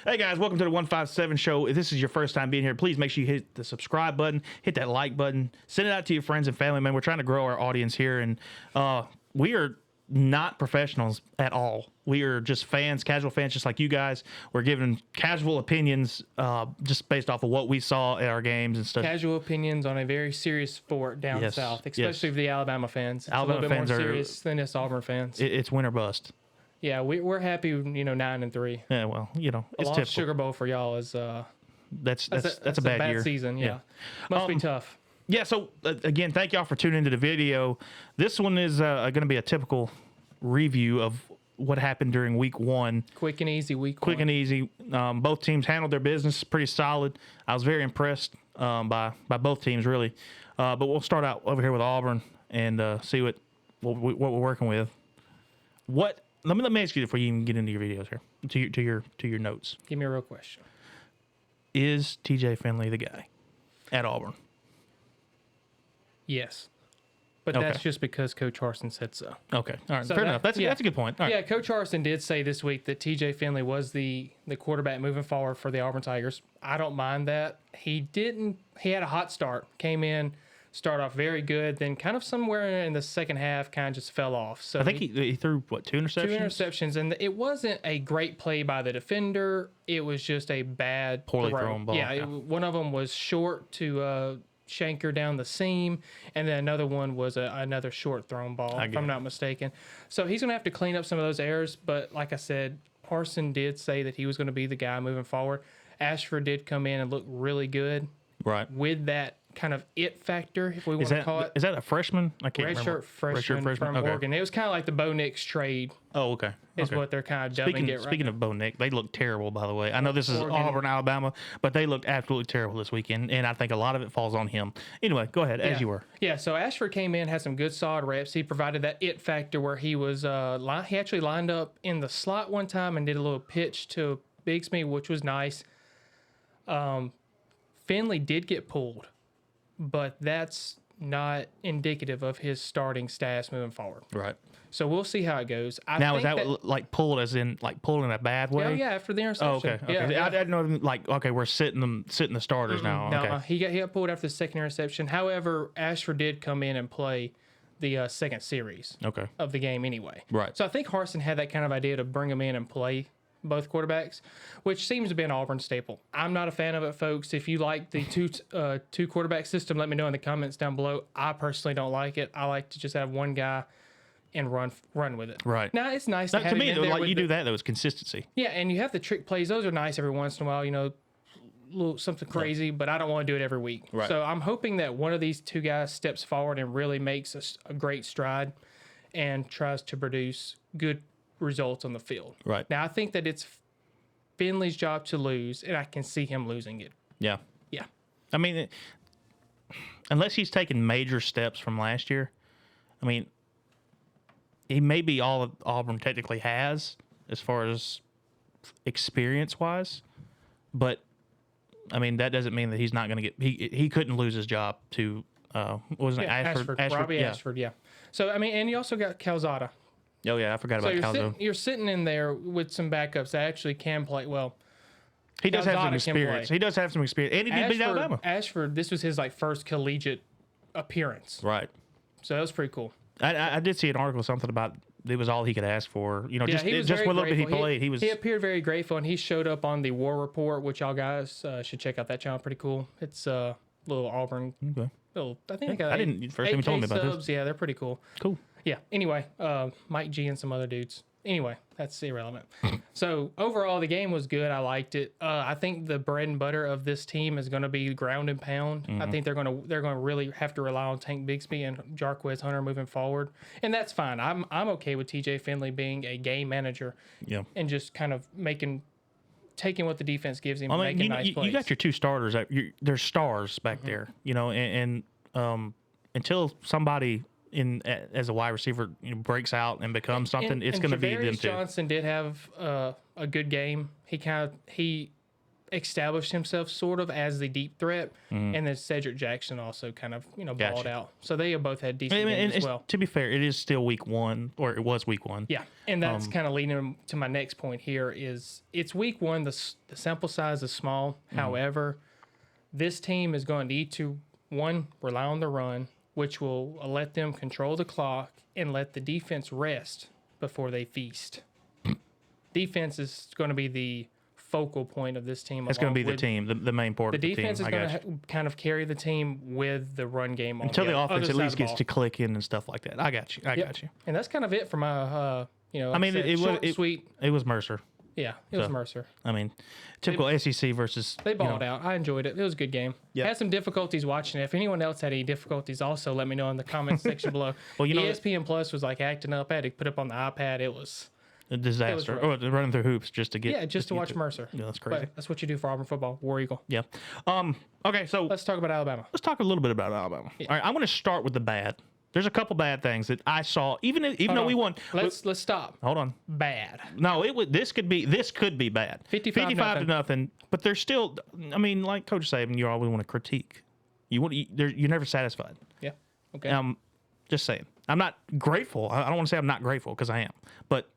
Hey guys, welcome to the 157 Show. If this is your first time being here, please make sure you hit the subscribe button, hit that like button, send it out to your friends and family, man. We're trying to grow our audience here, and we are not professionals at all. We are just fans, casual fans, just like you guys. We're giving casual opinions just based off of what we saw at our games and stuff. Casual opinions on a very serious sport down south, especially for the Alabama fans. It's Alabama a little bit fans more serious than us Auburn fans. It's win or bust. Yeah, we're happy, 9-3. Yeah, well, it's lost typical. Sugar Bowl for y'all is That's a bad year. Season. Yeah, must be tough. Yeah. So again, thank y'all for tuning into the video. This one is going to be a typical review of what happened during week 1. Quick and easy week. Quick and easy. Both teams handled their business pretty solid. I was very impressed by both teams, really. But we'll start out over here with Auburn and see what we're working with. Let me ask you before you even get into your videos here, to your notes. Give me a real question. Is TJ Finley the guy at Auburn? Yes. But that's just because Coach Harsin said so. Okay. All right. So fair enough. That's a good point. All right. Yeah, Coach Harsin did say this week that TJ Finley was the quarterback moving forward for the Auburn Tigers. I don't mind that. He had a hot start. Came in, started off very good, then kind of somewhere in the second half kind of just fell off. So I think he threw, 2 interceptions? 2 interceptions, and it wasn't a great play by the defender. It was just a bad poorly throw. thrown ball. Yeah, one of them was short to Shanker down the seam, and then another one was another short thrown ball, if I'm not mistaken. So he's going to have to clean up some of those errors, but like I said, Harsin did say that he was going to be the guy moving forward. Ashford did come in and look really good. Right. With that kind of it factor, if we want to call it. Is that a freshman? I can't remember. Redshirt freshman from Oregon. It was kind of like the Bo Nix trade. Oh, okay. Is what they're kind of dubbing it right Speaking of Bo Nix, they look terrible, by the way. I know this is Auburn, Alabama, but they looked absolutely terrible this weekend, and I think a lot of it falls on him. Anyway, go ahead, as you were. Yeah, so Ashford came in, had some good solid reps. He provided that it factor where he was he actually lined up in the slot one time and did a little pitch to Bigsby, which was nice. Finley did get pulled, but that's not indicative of his starting status moving forward. Right. So we'll see how it goes. Is that like pulled as in like pulled in a bad way? Oh yeah, after the interception. Oh, okay. Yeah. I didn't know we're sitting the starters now. No, okay. He got pulled after the second interception. However, Ashford did come in and play the second series of the game anyway. Right. So I think Harsin had that kind of idea to bring him in and play both quarterbacks, which seems to be an Auburn staple. I'm not a fan of it, folks. If you like the two quarterback system, let me know in the comments down below. I personally don't like it. I like to just have one guy and run with it. Right. Now it's nice to have him in there you do that though, is consistency. Yeah, and you have the trick plays. Those are nice every once in a while. Little something crazy, but I don't want to do it every week. Right. So I'm hoping that one of these two guys steps forward and really makes a great stride and tries to produce good results on the field. Right. Now I think that it's Finley's job to lose, and I can see him losing it. Yeah. Yeah. I mean, unless he's taken major steps from last year, I mean, he may be all that Auburn technically has as far as experience-wise, but I mean that doesn't mean that he's not going to get. He couldn't lose his job to Ashford. Robbie Ashford. Yeah. So I mean, and you also got Calzada. Oh yeah, I forgot about Calzada. You're sitting in there with some backups that actually can play well. He does have some experience. He does have some experience, and he did beat Alabama. Ashford, this was his first collegiate appearance. Right. So that was pretty cool. I did see an article something about it was all he could ask for. Just what little bit he played, he appeared very grateful, and he showed up on the War Report, which y'all guys should check out that channel. Pretty cool. It's a little Auburn. Okay. I think I didn't first time you told me about this. Yeah, they're pretty cool. Cool. Yeah. Anyway, Mike G and some other dudes. Anyway, that's irrelevant. So overall, the game was good. I liked it. I think the bread and butter of this team is going to be ground and pound. Mm-hmm. I think they're going to really have to rely on Tank Bigsby and Jarquez Hunter moving forward, and that's fine. I'm okay with TJ Finley being a game manager. Yeah. And just kind of taking what the defense gives him, and making nice plays. You got your two starters. They're stars back there, and until somebody as a wide receiver breaks out and becomes something, it's going to be them too. Johnson did have a good game. He established himself sort of as the deep threat, and then Cedric Jackson also kind of balled out. So they both had decent games as well. To be fair, it is still week 1, or it was week 1. Yeah, and that's kind of leading to my next point here. Is it's week 1, the sample size is small. However, this team is going to need to rely on the run, which will let them control the clock and let the defense rest before they feast. Defense is going to be the focal point of this team. It's going to be the team, the main part of the team. The defense is going to kind of carry the team with the run game on until the offense at least gets to click in and stuff like that. I got you. I got you. And that's kind of it for my, I mean, it sweet. It was Mercer. Yeah, it was Mercer. I mean, typical SEC versus. They balled out. I enjoyed it. It was a good game. Yep. Had some difficulties watching it. If anyone else had any difficulties, also let me know in the comments section below. Well, ESPN Plus was like acting up. I had to put up on the iPad. It was a disaster. Running through hoops just to get. Yeah, just to watch Mercer. Yeah, that's crazy. But that's what you do for Auburn football. War Eagle. Yeah. Okay, so let's talk about Alabama. Let's talk a little bit about Alabama. Yeah. All right, I'm going to start with the bad. There's a couple bad things that I saw, even though we won. Let's stop. Hold on. Bad. No, this could be bad. 55 to nothing. But there's still. I mean, like Coach Saban, you always want to critique. You're never satisfied. Yeah. Okay. Just saying. I'm not grateful. I don't want to say I'm not grateful because I am. But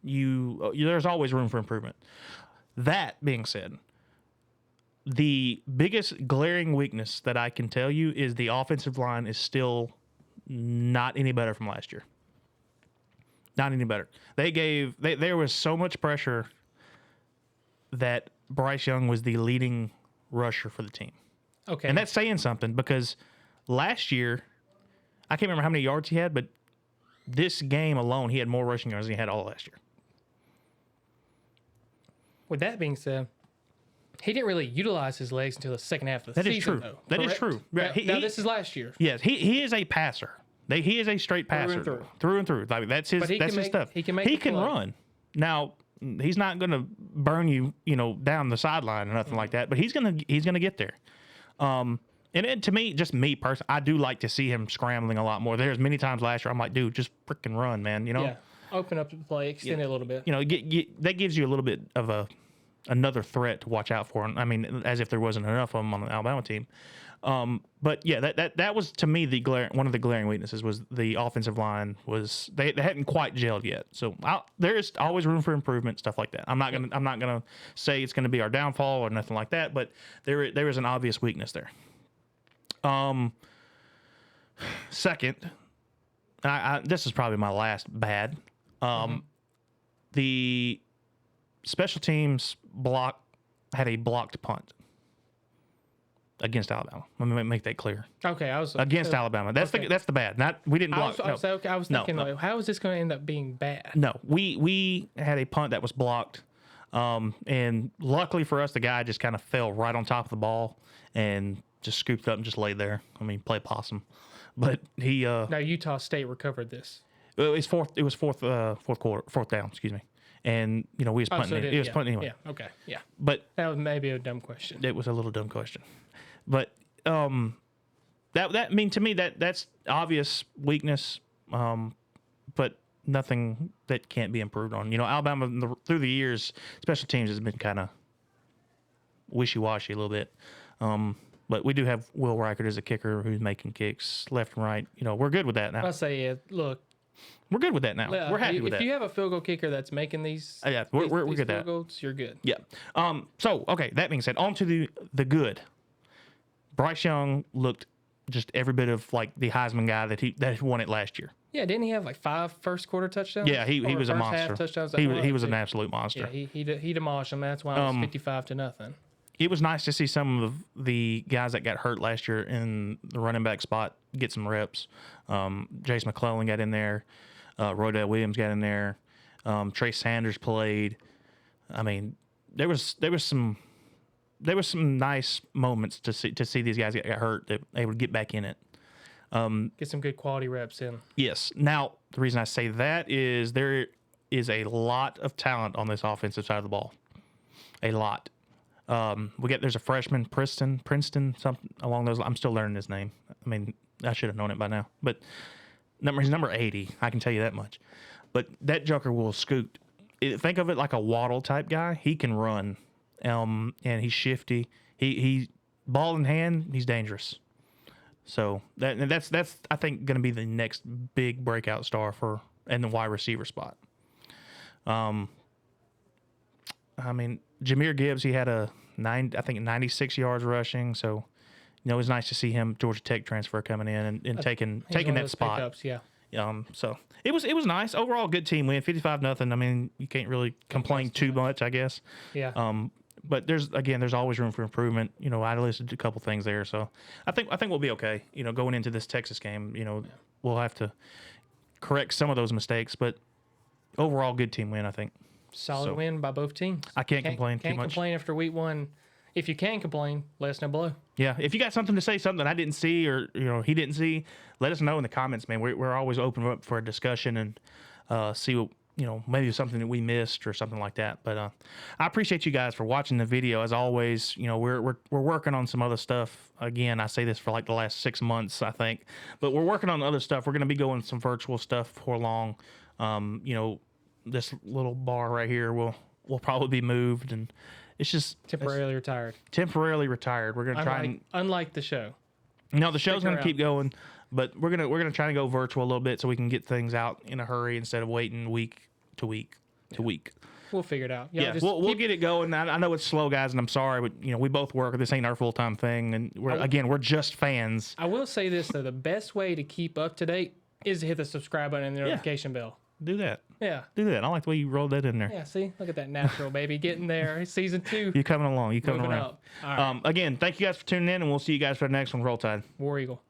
there's always room for improvement. That being said, the biggest glaring weakness that I can tell you is the offensive line is still not any better from last year. Not any better. There was so much pressure that Bryce Young was the leading rusher for the team. Okay. And that's saying something because last year, I can't remember how many yards he had, but this game alone, he had more rushing yards than he had all last year. With that being said, he didn't really utilize his legs until the second half of the season. That is true. Now, this is last year. Yes, he is a passer. He is a straight passer through and through. Like, that's his stuff. He can run. Now he's not going to burn you, down the sideline or nothing like that. But he's gonna get there. And to me, just me personally, I do like to see him scrambling a lot more. There's many times last year I'm like, dude, just freaking run, man. Yeah. Open up the play, extend it a little bit. That gives you a little bit of another threat to watch out for. I mean, as if there wasn't enough of them on the Alabama team. But yeah, that was to me one of the glaring weaknesses was the offensive line was they hadn't quite gelled yet. So there is always room for improvement, stuff like that. I'm not gonna say it's gonna be our downfall or nothing like that, but there is an obvious weakness there. Second, this is probably my last bad. The special teams had a blocked punt against Alabama. Let me make that clear. Okay, I was against Alabama. That's the bad. We didn't block. I was thinking, how is this going to end up being bad? No, we had a punt that was blocked, and luckily for us, the guy just kind of fell right on top of the ball and just scooped up and just laid there. I mean, play possum. But he. Now Utah State recovered this. It was fourth down. Excuse me. And we was punting. It was punting anyway. Yeah. Okay. Yeah. But that was maybe a dumb question. It was a little dumb question. But to me that's obvious weakness. But nothing that can't be improved on. Alabama through the years, special teams has been kind of wishy-washy a little bit. But we do have Will Reichert as a kicker who's making kicks left and right. We're good with that now. I'll say, look. We're good with that now. We're happy with that. If you have a field goal kicker that's making these, we're good field that. Goals, you're good. Yeah. So, okay, that being said, on to the good. Bryce Young looked just every bit of like the Heisman guy that won it last year. Yeah, didn't he have like 5 first quarter touchdowns? Yeah, he was a monster. Touchdowns he was an absolute monster. Yeah, he demolished them. That's why it was 55 to nothing. It was nice to see some of the guys that got hurt last year in the running back spot get some reps. Jace McClellan got in there. Rodell Williams got in there. Trey Sanders played. I mean, there was some nice moments to see these guys get hurt that they would get back in it. Get some good quality reps in. Yes. Now, the reason I say that is there is a lot of talent on this offensive side of the ball. A lot. There's a freshman, Princeton, something along those lines. I'm still learning his name. I mean, I should have known it by now. But he's number 80. I can tell you that much. But that joker will scoot. Think of it like a Waddle type guy. He can run and he's shifty. He ball in hand, he's dangerous. So that's I think going to be the next big breakout star in the wide receiver spot. I mean, Jahmyr Gibbs, he had 96 yards rushing. So, it was nice to see him, Georgia Tech transfer, coming in and taking that spot. Pickups, yeah. So it was nice. Overall, good team win, 55-0. I mean, you can't really complain too much, I guess. Yeah. But there's always room for improvement. I listed a couple things there, so I think we'll be okay. Going into this Texas game, we'll have to correct some of those mistakes, but overall, good team win, I think. Solid win by both teams. I can't complain too much. Can't complain after week one. If you can complain, let us know below. Yeah, if you got something to say, something I didn't see or he didn't see, let us know in the comments, man. We're always open up for a discussion and see what maybe something that we missed or something like that. But I appreciate you guys for watching the video. As always, we're working on some other stuff. Again, I say this for like the last 6 months, I think, but we're working on other stuff. We're going to be going some virtual stuff before long. This little bar right here will probably be moved, and it's just temporarily retired. We're going to try unlike the show. No, the show's going to keep going, but we're gonna try to go virtual a little bit so we can get things out in a hurry instead of waiting week to week to week. We'll figure it out. We'll get it going. I know it's slow, guys, and I'm sorry, but we both work. This ain't our full-time thing, and we're just fans. I will say this though: the best way to keep up to date is to hit the subscribe button and the notification bell. Do that. Yeah. Do that. I like the way you rolled that in there. Yeah, see? Look at that natural, baby. Getting there. Season 2. You're coming along. You're coming around. Up. All right. Again, thank you guys for tuning in, and we'll see you guys for the next one. Roll Tide. War Eagle.